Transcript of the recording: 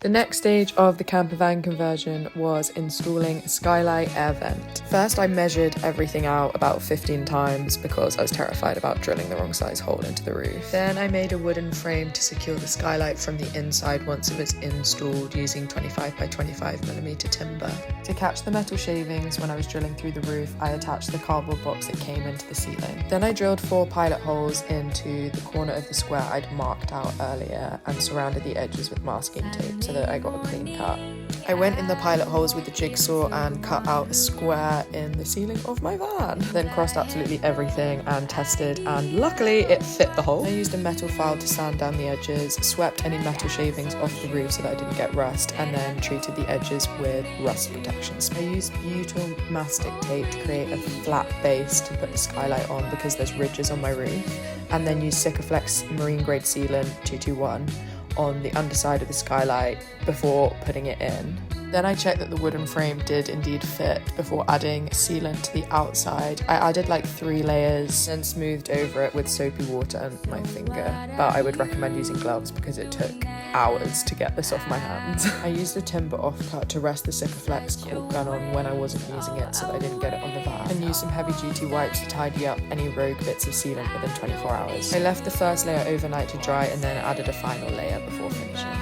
The next stage of the campervan conversion was installing a skylight air vent. First, I measured everything out about 15 times because I was terrified about drilling the wrong size hole into the roof. Then I made a wooden frame to secure the skylight from the inside once it was installed using 25 by 25mm timber. To catch the metal shavings when I was drilling through the roof, I attached the cardboard box that came into the ceiling. Then I drilled 4 pilot holes into the corner of the square I'd marked out earlier and surrounded the edges with masking tape so that I got a clean cut. I went in the pilot holes with the jigsaw and cut out a square in the ceiling of my van. Then crossed absolutely everything and tested, and luckily it fit the hole. I used a metal file to sand down the edges, swept any metal shavings off the roof so that I didn't get rust, and then treated the edges with rust protection spray. I used butyl mastic tape to create a flat base to put the skylight on because there's ridges on my roof, and then used Sikaflex marine grade sealant 221 on the underside of the skylight before putting it in. Then I checked that the wooden frame did indeed fit before adding sealant to the outside. I added like 3 layers and smoothed over it with soapy water and my finger, but I would recommend using gloves because it took hours to get this off my hands. I used a timber offcut to rest the Sikaflex caulk gun on when I wasn't using it so that I didn't get it on the van, and used some heavy duty wipes to tidy up any rogue bits of sealant within 24 hours. I left the first layer overnight to dry and then added a final layer before finishing.